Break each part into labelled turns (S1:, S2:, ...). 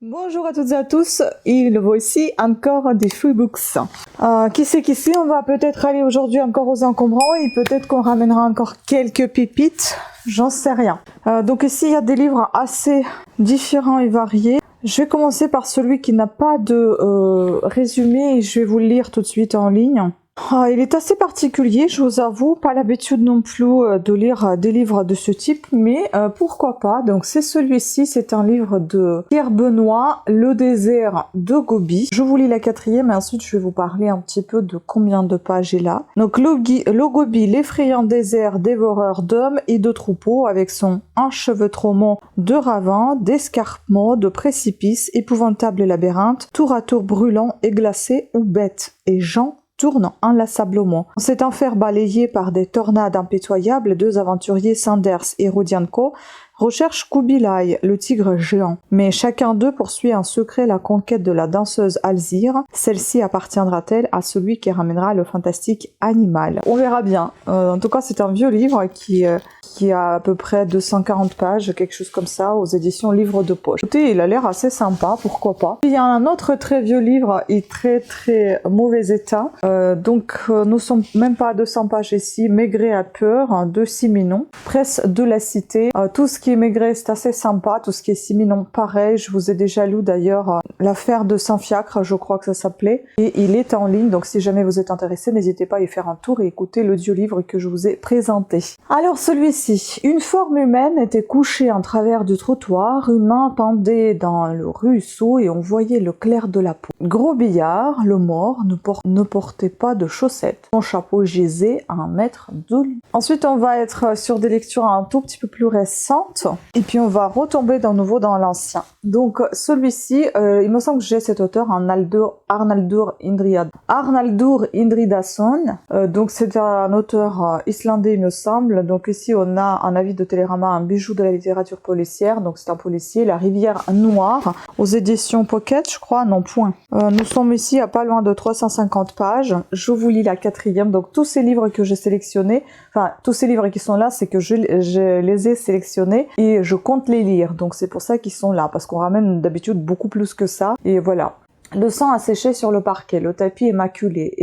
S1: Bonjour à toutes et à tous, et voici encore des Freebooks. Qui sait, on va peut-être aller aujourd'hui encore aux encombrants et peut-être qu'on ramènera encore quelques pépites, j'en sais rien. Donc ici il y a des livres assez différents et variés. Je vais commencer par celui qui n'a pas de résumé et je vais vous le lire tout de suite en ligne. Il est assez particulier, je vous avoue, pas l'habitude non plus de lire des livres de ce type, mais pourquoi pas. Donc c'est celui-ci, c'est un livre de Pierre Benoît, Le désert de Gobi. Je vous lis la quatrième et ensuite je vais vous parler un petit peu de combien de pages il a. Donc le Gobi, l'effrayant désert dévoreur d'hommes et de troupeaux, avec son enchevêtrement de ravins, d'escarpements, de précipices, épouvantable labyrinthe, tour à tour brûlant et glacé, où bêtes et gens tournant inlassablement. Cet enfer balayé par des tornades impitoyables, deux aventuriers, Sanders et Rodianko, recherchent Kubilai, le tigre géant. Mais chacun d'eux poursuit en secret la conquête de la danseuse Alzire. Celle-ci appartiendra-t-elle à celui qui ramènera le fantastique animal? On verra bien. En tout cas, c'est un vieux livre qui a à peu près 240 pages, quelque chose comme ça, aux éditions Livre de Poche. Écoutez, il a l'air assez sympa, pourquoi pas. Il y a un autre très vieux livre, et très mauvais état. Nous sommes même pas à 200 pages ici. Maigret à peur, de Simenon. Presse de la Cité. Tout ce qui est Maigret, c'est assez sympa. Tout ce qui est Simenon, pareil. Je vous ai déjà lu d'ailleurs l'affaire de Saint-Fiacre, je crois que ça s'appelait. Et il est en ligne, donc si jamais vous êtes intéressé, n'hésitez pas à y faire un tour et écouter l'audio-livre que je vous ai présenté. Alors celui-ci, une forme humaine était couchée en travers du trottoir, une main pendait dans le ruisseau et on voyait le clair de la peau. Gros Billard, le mort, ne portait pas de chaussettes. Son chapeau gisait à 1 mètre de lui. Ensuite, on va être sur des lectures un tout petit peu plus récentes et puis on va retomber de nouveau dans l'ancien. Donc celui-ci, il me semble que j'ai cet auteur, Arnaldur Indridason. Donc c'est un auteur islandais, il me semble. Donc ici on a un avis de Télérama, un bijou de la littérature policière. Donc c'est un policier, La Rivière Noire, aux éditions Pocket, je crois, non point. Nous sommes ici à pas loin de 350 pages. Je vous lis la quatrième. Donc tous ces livres que j'ai sélectionnés, enfin tous ces livres qui sont là, c'est que je les ai sélectionnés et je compte les lire. Donc c'est pour ça qu'ils sont là, parce qu'on ramène d'habitude beaucoup plus que ça. Et voilà. Le sang a séché sur le parquet, le tapis est maculé.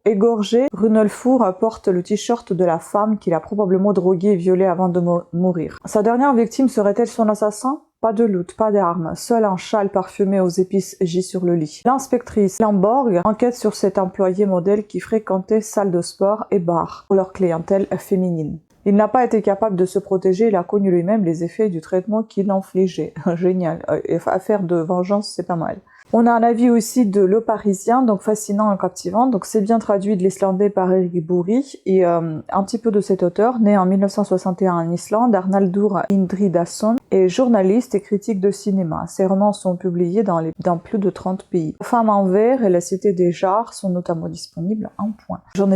S1: Égorgé, Runolfour porte le t-shirt de la femme qu'il a probablement droguée et violée avant de mourir. Sa dernière victime serait-elle son assassin? Pas de loot, pas d'armes, seul un châle parfumé aux épices gît sur le lit. L'inspectrice Lamborg enquête sur cet employé modèle qui fréquentait salles de sport et bars pour leur clientèle féminine. Il n'a pas été capable de se protéger, il a connu lui-même les effets du traitement qu'il infligeait. Génial. Affaire de vengeance, c'est pas mal. On a un avis aussi de Le Parisien, donc fascinant et captivant. Donc c'est bien traduit de l'islandais par Eric Bouri et un petit peu de cet auteur, né en 1961 en Islande, Arnaldur Indridason, est journaliste et critique de cinéma. Ses romans sont publiés dans plus de 30 pays. Femme en verre et La Cité des Jars sont notamment disponibles en point. J'en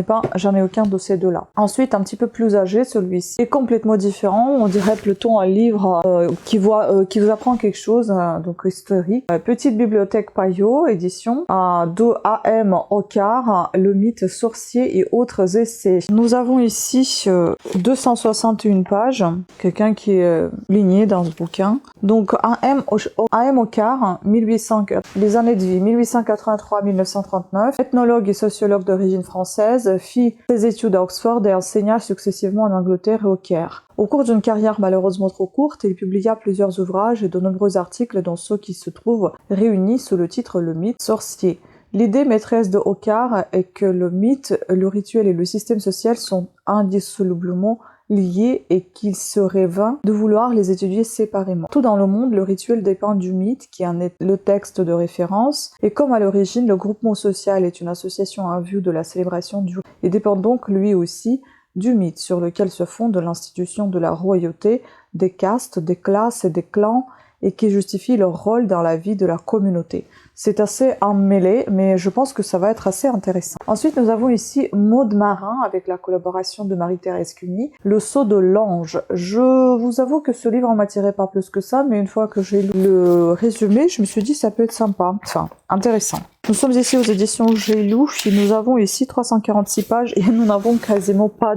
S1: ai aucun de ces deux-là. Ensuite, un petit peu plus âgé, celui-ci est complètement différent. On dirait plutôt un livre qui vous apprend quelque chose, donc historique. Petite bibliothèque Payot, édition de A.M. Ocar, Le mythe sorcier et autres essais. Nous avons ici 261 pages, quelqu'un qui est ligné dans ce bouquin. Donc A.M. Ocar, 1804, les années de vie 1883-1939, ethnologue et sociologue d'origine française, fit ses études à Oxford et enseigna successivement en Angleterre et au Caire. Au cours d'une carrière malheureusement trop courte, il publia plusieurs ouvrages et de nombreux articles dont ceux qui se trouvent réunis sous le titre Le mythe sorcier. L'idée maîtresse de Ocar est que le mythe, le rituel et le système social sont indissolublement liés et qu'il serait vain de vouloir les étudier séparément. Tout dans le monde, le rituel dépend du mythe, qui en est le texte de référence, et comme à l'origine, le groupement social est une association en vue de la célébration du jour, et dépend donc lui aussi du mythe sur lequel se fonde l'institution de la royauté, des castes, des classes et des clans, et qui justifie leur rôle dans la vie de la communauté. C'est assez emmêlé, mais je pense que ça va être assez intéressant. Ensuite, nous avons ici Maud Marin, avec la collaboration de Marie-Thérèse Cuny, Le Sceau de l'Ange. Je vous avoue que ce livre ne m'attirait pas plus que ça, mais une fois que j'ai lu le résumé, je me suis dit ça peut être sympa, enfin, intéressant. Nous sommes ici aux éditions Gelou, et nous avons ici 346 pages, et nous n'avons quasiment pas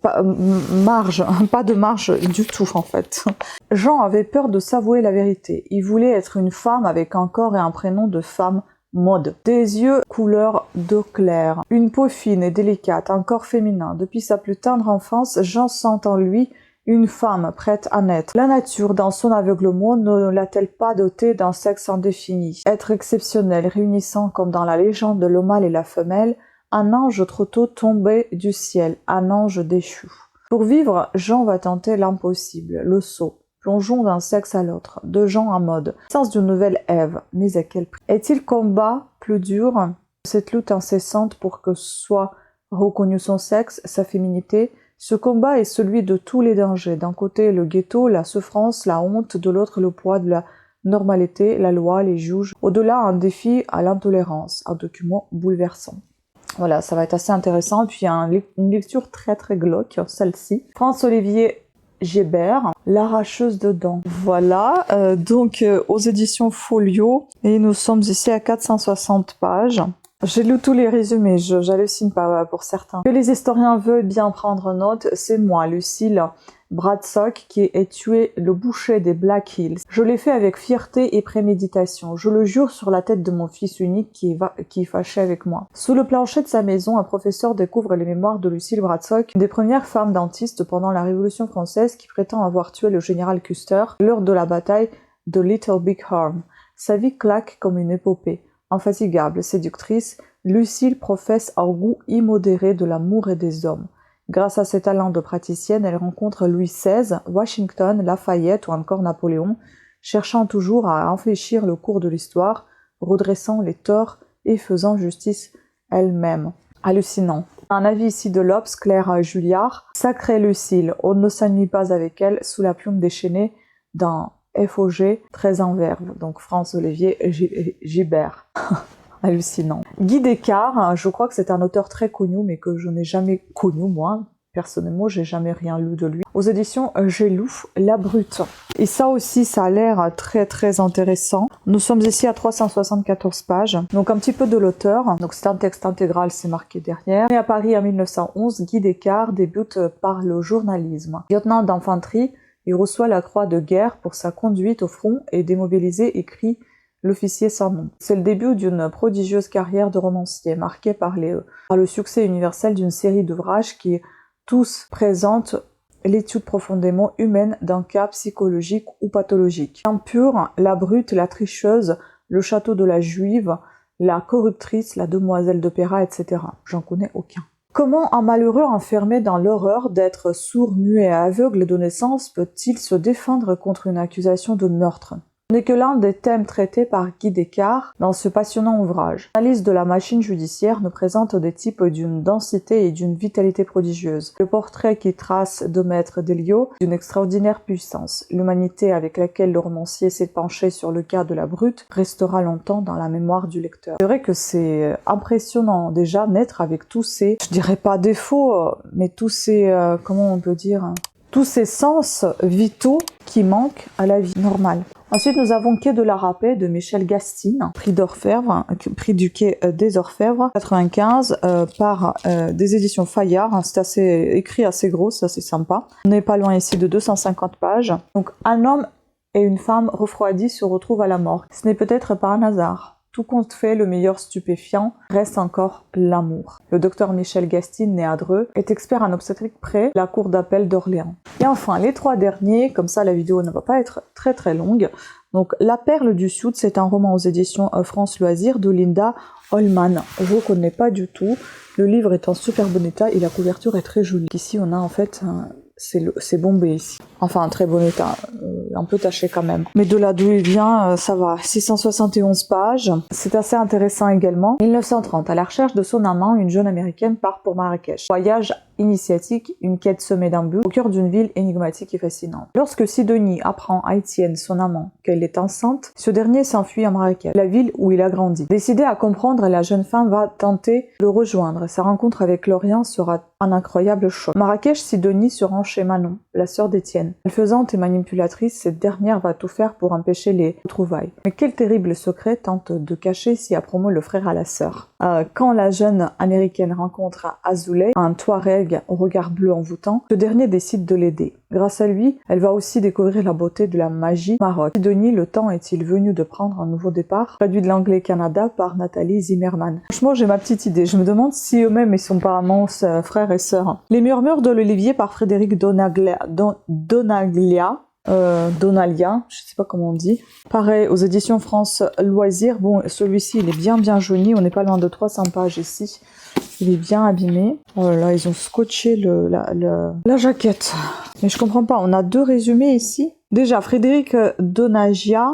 S1: pas de marge du tout en fait. Jean avait peur de s'avouer la vérité. Il voulait être une femme avec un corps et un prénom de femme mode. Des yeux couleur d'eau claire, une peau fine et délicate, un corps féminin. Depuis sa plus tendre enfance, Jean sent en lui une femme prête à naître. La nature, dans son aveuglement, ne l'a-t-elle pas dotée d'un sexe indéfini? Être exceptionnel, réunissant, comme dans la légende de le mâle et la femelle, un ange trop tôt tombé du ciel, un ange déchu. Pour vivre, Jean va tenter l'impossible, le saut. Plongeons d'un sexe à l'autre, de Jean à mode. Sens d'une nouvelle Ève, mais à quel prix? Est-il combat plus dur? Cette lutte incessante pour que soit reconnu son sexe, sa féminité. Ce combat est celui de tous les dangers. D'un côté, le ghetto, la souffrance, la honte, de l'autre, le poids de la normalité, la loi, les juges. Au-delà, un défi à l'intolérance, un document bouleversant. Voilà, ça va être assez intéressant. Puis il y a une lecture très très glauque, celle-ci. France-Olivier Gébert, L'arracheuse de dents. Voilà, donc aux éditions Folio, et nous sommes ici à 460 pages. J'ai lu tous les résumés, j'hallucine pas pour certains. Que les historiens veulent bien prendre note, c'est moi, Lucille Bradsock, qui ai tué le boucher des Black Hills. Je l'ai fait avec fierté et préméditation. Je le jure sur la tête de mon fils unique qui est fâché avec moi. Sous le plancher de sa maison, un professeur découvre les mémoires de Lucille Bradsock, une des premières femmes dentistes pendant la Révolution française qui prétend avoir tué le général Custer lors de la bataille de Little Big Horn. Sa vie claque comme une épopée. Infatigable, séductrice, Lucille professe un goût immodéré de l'amour et des hommes. Grâce à ses talents de praticienne, elle rencontre Louis XVI, Washington, Lafayette ou encore Napoléon, cherchant toujours à infléchir le cours de l'histoire, redressant les torts et faisant justice elle-même. Hallucinant. Un avis ici de l'Obs, Claire Julliard. Sacrée Lucille, on ne s'ennuie pas avec elle sous la plume déchaînée d'un FOG très en verve. Donc France-Olivier Gibert. Hallucinant. Guy Descartes, je crois que c'est un auteur très connu, mais que je n'ai jamais connu, moi. Personnellement, j'ai jamais rien lu de lui. Aux éditions Gélouf, La Brute. Et ça aussi, ça a l'air très très intéressant. Nous sommes ici à 374 pages. Donc un petit peu de l'auteur. Donc c'est un texte intégral, c'est marqué derrière. Né à Paris en 1911, Guy Descartes débute par le journalisme. Lieutenant d'infanterie, il reçoit la croix de guerre pour sa conduite au front et démobilisé écrit L'officier sans nom. C'est le début d'une prodigieuse carrière de romancier, marquée par le succès universel d'une série d'ouvrages qui tous présentent l'étude profondément humaine d'un cas psychologique ou pathologique. Impure, la brute, la tricheuse, le château de la juive, la corruptrice, la demoiselle d'opéra, etc. J'en connais aucun. Comment un malheureux enfermé dans l'horreur d'être sourd, muet et aveugle de naissance peut-il se défendre contre une accusation de meurtre ? Ce n'est que l'un des thèmes traités par Guy Descartes dans ce passionnant ouvrage. L'analyse de la machine judiciaire nous présente des types d'une densité et d'une vitalité prodigieuse. Le portrait qui trace de Maître Delio d'une extraordinaire puissance. L'humanité avec laquelle le romancier s'est penché sur le cas de la brute restera longtemps dans la mémoire du lecteur. C'est vrai que c'est impressionnant déjà naître avec tous ces, je dirais pas défauts, mais tous ces, comment on peut dire, tous ces sens vitaux qui manquent à la vie normale. Ensuite, nous avons Quai de la Râpée de Michel Gastine, prix d'Orfèvre, prix du Quai des Orfèvres, 95, par des éditions Fayard. C'est écrit assez gros, c'est assez sympa. On n'est pas loin ici de 250 pages. Donc, un homme et une femme refroidis se retrouvent à la mort. Ce n'est peut-être pas un hasard. Tout compte fait, le meilleur stupéfiant reste encore l'amour. Le docteur Michel Gastine, né à Dreux, est expert en obstétrique près la cour d'appel d'Orléans. Et enfin, les trois derniers, comme ça la vidéo ne va pas être très très longue. Donc, La Perle du Sud, c'est un roman aux éditions France Loisirs de Linda Holman. Je ne connais pas du tout. Le livre est en super bon état et la couverture est très jolie. Ici, on a en fait... c'est bombé ici. Enfin, un très bon état, un peu taché quand même. Mais de là d'où il vient, ça va. 671 pages. C'est assez intéressant également. 1930, à la recherche de son amant, une jeune américaine part pour Marrakech. Voyage initiatique, une quête semée d'embûches, au cœur d'une ville énigmatique et fascinante. Lorsque Sidonie apprend à Étienne, son amant, qu'elle est enceinte, ce dernier s'enfuit à Marrakech, la ville où il a grandi. Décidée à comprendre, la jeune femme va tenter de le rejoindre. Sa rencontre avec Lorient sera un incroyable choc. Marrakech, Sidonie se rend chez Manon, la sœur d'Étienne. Malfaisante et manipulatrice, cette dernière va tout faire pour empêcher les retrouvailles. Mais quel terrible secret tente de cacher si à promo le frère à la sœur. Quand la jeune américaine rencontre Azoulay, un Touareg au regard bleu envoûtant, ce dernier décide de l'aider. Grâce à lui, elle va aussi découvrir la beauté de la magie Maroc. Sidonie, le temps est-il venu de prendre un nouveau départ? Traduit de l'anglais Canada par Nathalie Zimmerman. Franchement, j'ai ma petite idée. Je me demande si eux-mêmes ils sont pas amants, frères et sœurs. Les murmures de l'Olivier par Frédéric Donalia, je sais pas comment on dit. Pareil, aux éditions France Loisirs. Bon, celui-ci, il est bien jauni. On n'est pas loin de 300 pages ici. Il est bien abîmé. Oh là là, ils ont scotché la jaquette. Mais je comprends pas, on a 2 résumés ici. Déjà, Frédéric Donalia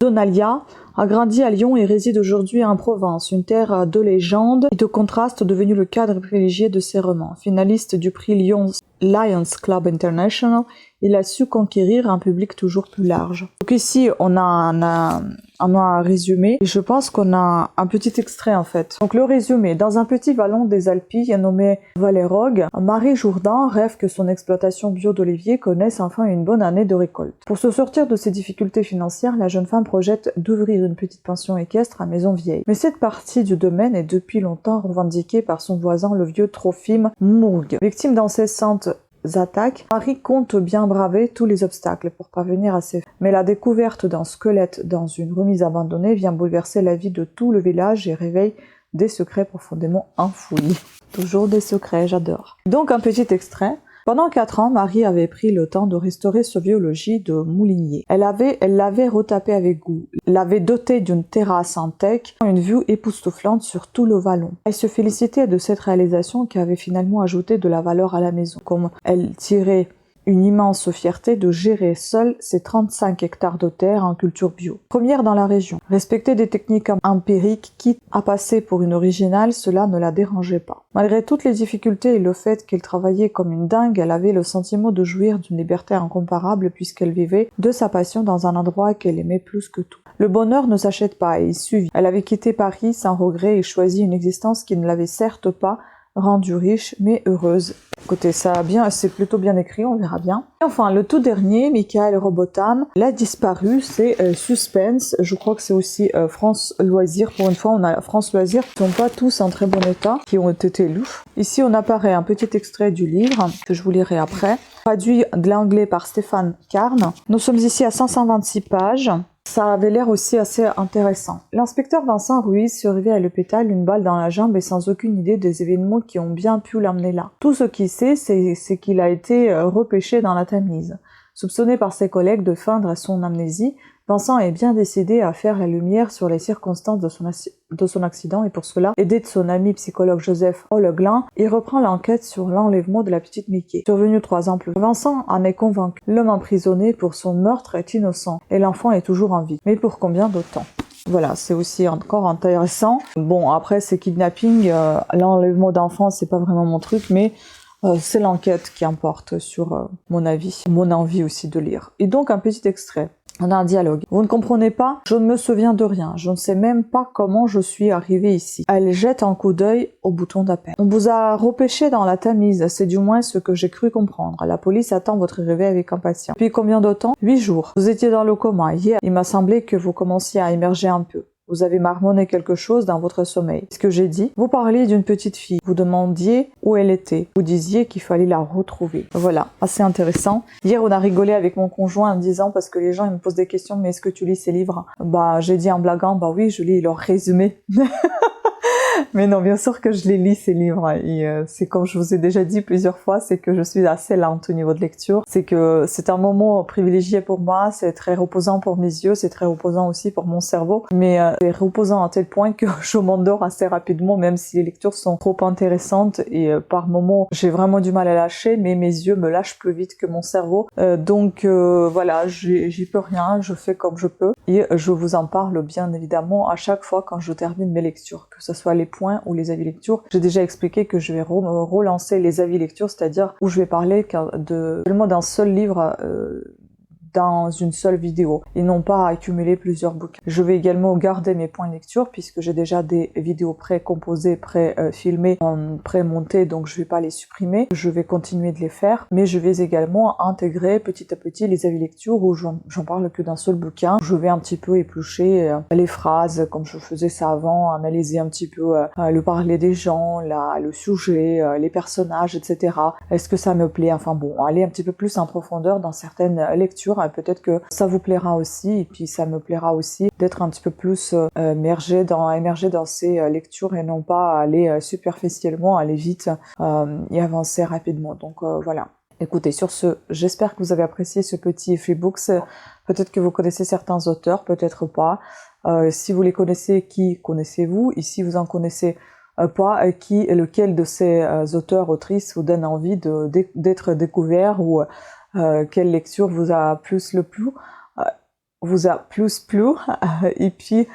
S1: a grandi à Lyon et réside aujourd'hui en Provence, une terre de légende et de contraste devenu le cadre privilégié de ses romans. Finaliste du prix Lions Club International, il a su conquérir un public toujours plus large. Donc ici, on a un résumé et je pense qu'on a un petit extrait en fait. Donc le résumé, dans un petit vallon des Alpilles nommé Valérog, Marie Jourdan rêve que son exploitation bio d'oliviers connaisse enfin une bonne année de récolte. Pour se sortir de ses difficultés financières, la jeune femme projette d'ouvrir une petite pension équestre à Maisonvieille. Mais cette partie du domaine est depuis longtemps revendiquée par son voisin le vieux Trophime Mourgue. Victime d'incessantes attaques, Marie compte bien braver tous les obstacles pour parvenir à ses fins. Mais la découverte d'un squelette dans une remise abandonnée vient bouleverser la vie de tout le village et réveille des secrets profondément enfouis. Toujours des secrets, j'adore. Donc un petit extrait. Pendant 4 ans, Marie avait pris le temps de restaurer ce vieux logis de moulinier. Elle l'avait retapé avec goût, l'avait doté d'une terrasse en teck, une vue époustouflante sur tout le vallon. Elle se félicitait de cette réalisation qui avait finalement ajouté de la valeur à la maison, comme elle tirait une immense fierté de gérer seule ses 35 hectares de terre en culture bio. Première dans la région. Respecter des techniques empiriques, quitte à passer pour une originale, cela ne la dérangeait pas. Malgré toutes les difficultés et le fait qu'elle travaillait comme une dingue, elle avait le sentiment de jouir d'une liberté incomparable puisqu'elle vivait de sa passion dans un endroit qu'elle aimait plus que tout. Le bonheur ne s'achète pas et il suffit. Elle avait quitté Paris sans regret et choisi une existence qui ne l'avait certes pas rendue riche, mais heureuse. Écoutez, ça bien, c'est plutôt bien écrit, on verra bien. Et enfin, le tout dernier, Michael Robotham, l'a disparu, c'est Suspense. Je crois que c'est aussi France Loisirs. Pour une fois, on a France Loisirs qui ne sont pas tous en très bon état, qui ont été lus. Ici, on apparaît un petit extrait du livre, que je vous lirai après, traduit de l'anglais par Stéphane Carne. Nous sommes ici à 526 pages. Ça avait l'air aussi assez intéressant. L'inspecteur Vincent Ruiz se réveille à l'hôpital, une balle dans la jambe et sans aucune idée des événements qui ont bien pu l'amener là. Tout ce qu'il sait, c'est qu'il a été repêché dans la Tamise. Soupçonné par ses collègues de feindre son amnésie, Vincent est bien décidé à faire la lumière sur les circonstances de son accident et pour cela, aidé de son ami psychologue Joseph Holleglin, il reprend l'enquête sur l'enlèvement de la petite Mickey. Survenu 3 ans plus tard, Vincent en est convaincu. L'homme emprisonné pour son meurtre est innocent et l'enfant est toujours en vie. Mais pour combien de temps ? Voilà, c'est aussi encore intéressant. Bon, après, c'est kidnapping, l'enlèvement d'enfants, c'est pas vraiment mon truc, mais c'est l'enquête qui importe sur mon avis, mon envie aussi de lire. Et donc, un petit extrait. On a un dialogue. Vous ne comprenez pas? Je ne me souviens de rien. Je ne sais même pas comment je suis arrivée ici. Elle jette un coup d'œil au bouton d'appel. On vous a repêché dans la Tamise. C'est du moins ce que j'ai cru comprendre. La police attend votre réveil avec impatience. Depuis combien de temps? 8 jours. Vous étiez dans le coma. Hier, il m'a semblé que vous commenciez à émerger un peu. Vous avez marmonné quelque chose dans votre sommeil. Ce que j'ai dit, vous parliez d'une petite fille. Vous demandiez où elle était. Vous disiez qu'il fallait la retrouver. Voilà, assez intéressant. Hier, on a rigolé avec mon conjoint en me disant, parce que les gens ils me posent des questions, mais est-ce que tu lis ces livres? Bah, j'ai dit en blaguant, bah oui, je lis leur résumé. Mais non, bien sûr que je les lis ces livres. Et c'est comme je vous ai déjà dit plusieurs fois, c'est que je suis assez lente au niveau de lecture. C'est que c'est un moment privilégié pour moi, c'est très reposant pour mes yeux, c'est très reposant aussi pour mon cerveau. Mais c'est reposant à tel point que je m'endors assez rapidement, même si les lectures sont trop intéressantes. Et par moments, j'ai vraiment du mal à lâcher, mais mes yeux me lâchent plus vite que mon cerveau. Donc voilà, j'y peux rien, je fais comme je peux. Et je vous en parle bien évidemment à chaque fois quand je termine mes lectures, que ce soit les points ou les avis lecture. J'ai déjà expliqué que je vais relancer les avis lecture, c'est-à-dire où je vais parler seulement d'un seul livre dans une seule vidéo et non pas accumuler plusieurs bouquins. Je vais également garder mes points de lecture puisque j'ai déjà des vidéos pré-composées, pré-filmées, pré-montées, donc je vais pas les supprimer. Je vais continuer de les faire, mais je vais également intégrer petit à petit les avis lecture où j'en parle que d'un seul bouquin. Je vais un petit peu éplucher les phrases comme je faisais ça avant, analyser un petit peu le parler des gens, le sujet, les personnages, etc. Est-ce que ça me plaît? Enfin bon, aller un petit peu plus en profondeur dans certaines lectures. Peut-être que ça vous plaira aussi, et puis ça me plaira aussi d'être un petit peu plus immergé dans ces lectures et non pas aller superficiellement, aller vite et avancer rapidement. Donc voilà. Écoutez, sur ce, j'espère que vous avez apprécié ce petit freebooks. Peut-être que vous connaissez certains auteurs, peut-être pas. Si vous les connaissez, qui connaissez-vous? Et si vous en connaissez pas, lequel de ces auteurs, autrices vous donne envie d'être découvert, ou quelle lecture vous a plus plu, et puis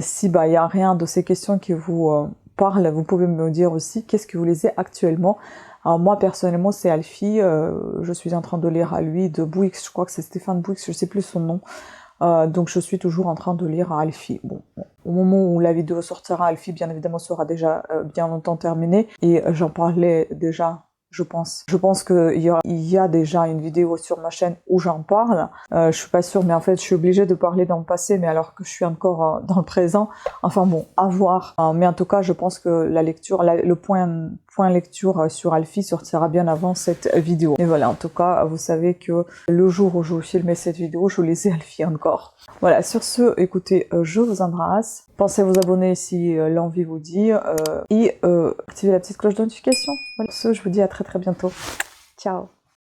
S1: si il y a rien de ces questions qui vous parlent, vous pouvez me dire aussi qu'est-ce que vous lisez actuellement. Alors moi personnellement c'est Alfie, je suis en train de lire à lui de Bouix, je crois que c'est Stéphane Bouix, je sais plus son nom. Donc je suis toujours en train de lire Alfie. Bon, au moment où la vidéo sortira, Alfie bien évidemment sera déjà bien longtemps terminée, et j'en parlais déjà. Je pense qu'il y a déjà une vidéo sur ma chaîne où j'en parle. Je suis pas sûre, mais en fait, je suis obligée de parler dans le passé, mais alors que je suis encore dans le présent. Enfin bon, à voir. Mais en tout cas, je pense que la lecture, le point lecture sur Alfie sortira bien avant cette vidéo. Et voilà, en tout cas, vous savez que le jour où je vous filmais cette vidéo, je lisais Alfie encore. Voilà, sur ce, écoutez, je vous embrasse. Pensez à vous abonner si l'envie vous dit, et activez la petite cloche de notification. Voilà, sur ce, je vous dis à très bientôt. Ciao.